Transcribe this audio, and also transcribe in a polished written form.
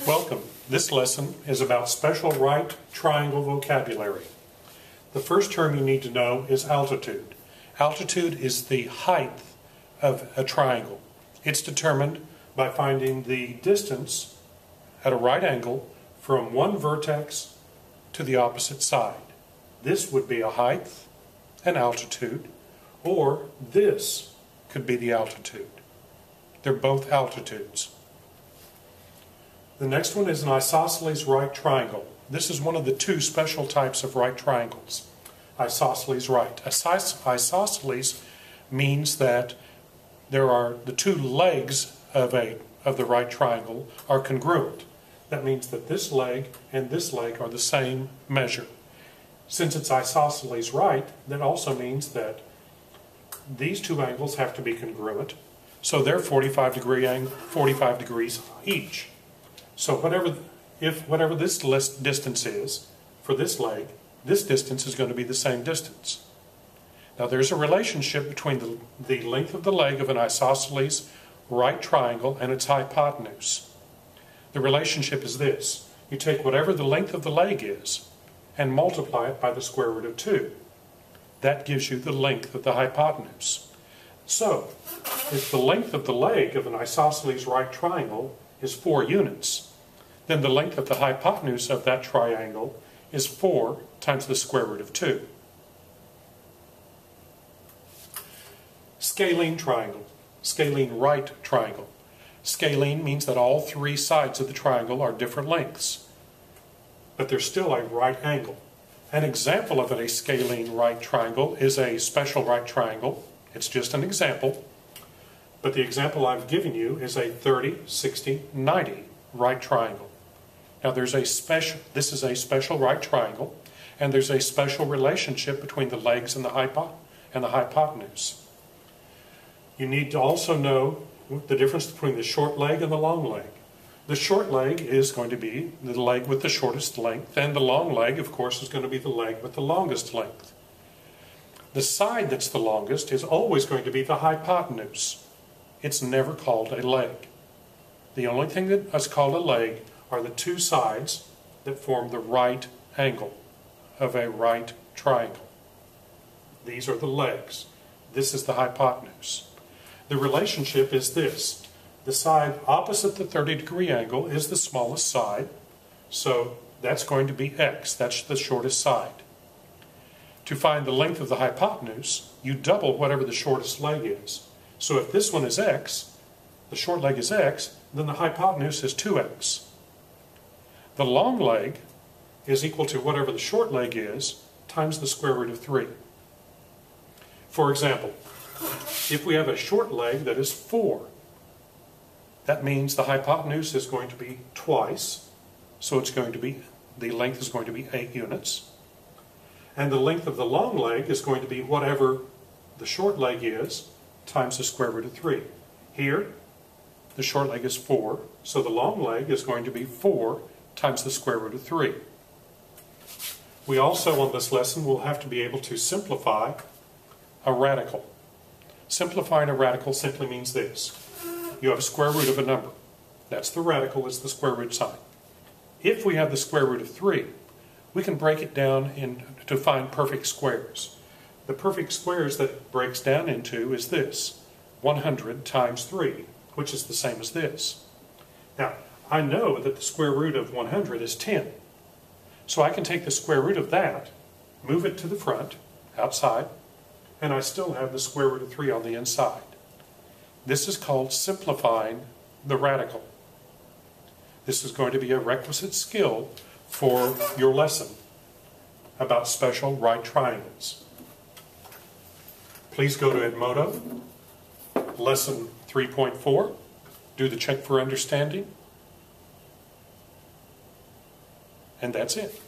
Welcome. This lesson is about special right triangle vocabulary. The first term you need to know is altitude. Altitude is the height of a triangle. It's determined by finding the distance at a right angle from one vertex to the opposite side. This would be a height, an altitude, or this could be the altitude. They're both altitudes. The next one is an isosceles right triangle. This is one of the two special types of right triangles. Isosceles right. Isosceles means that the two legs of the right triangle are congruent. That means that this leg and this leg are the same measure. Since it's isosceles right, that also means that these two angles have to be congruent, so they're 45 degrees each. So whatever this distance is for this leg, this distance is going to be the same distance. Now there's a relationship between the length of the leg of an isosceles right triangle and its hypotenuse. The relationship is this. You take whatever the length of the leg is and multiply it by the square root of 2. That gives you the length of the hypotenuse. So, if the length of the leg of an isosceles right triangle is 4 units, then the length of the hypotenuse of that triangle is 4 times the square root of 2. Scalene triangle, scalene right triangle. Scalene means that all 3 sides of the triangle are different lengths, but there's still a right angle. An example of a scalene right triangle is a special right triangle. It's just an example, but the example I've given you is a 30, 60, 90 right triangle. Now this is a special right triangle, and there's a special relationship between the legs and the hypotenuse. You need to also know the difference between the short leg and the long leg. The short leg is going to be the leg with the shortest length, and the long leg, of course, is going to be the leg with the longest length. The side that's the longest is always going to be the hypotenuse. It's never called a leg. The only thing that is called a leg are the 2 sides that form the right angle of a right triangle. These are the legs. This is the hypotenuse. The relationship is this. The side opposite the 30-degree angle is the smallest side, so that's going to be x. That's the shortest side. To find the length of the hypotenuse, you double whatever the shortest leg is. So if this one is x, the short leg is x, then the hypotenuse is 2x. The long leg is equal to whatever the short leg is times the square root of 3. For example, if we have a short leg that is 4, that means the hypotenuse is going to be twice, so the length is going to be 8 units. And the length of the long leg is going to be whatever the short leg is times the square root of 3. Here, the short leg is 4, so the long leg is going to be 4 times the square root of 3. We also, on this lesson, will have to be able to simplify a radical. Simplifying a radical simply means this. You have a square root of a number. That's the radical, it's the square root sign. If we have the square root of 3, we can break it down to find perfect squares. The perfect squares that it breaks down into is this, 100 times 3, which is the same as this. Now, I know that the square root of 100 is 10. So I can take the square root of that, move it to the front, outside, and I still have the square root of 3 on the inside. This is called simplifying the radical. This is going to be a requisite skill for your lesson about special right triangles. Please go to Edmodo, lesson 3.4, do the check for understanding, and that's it.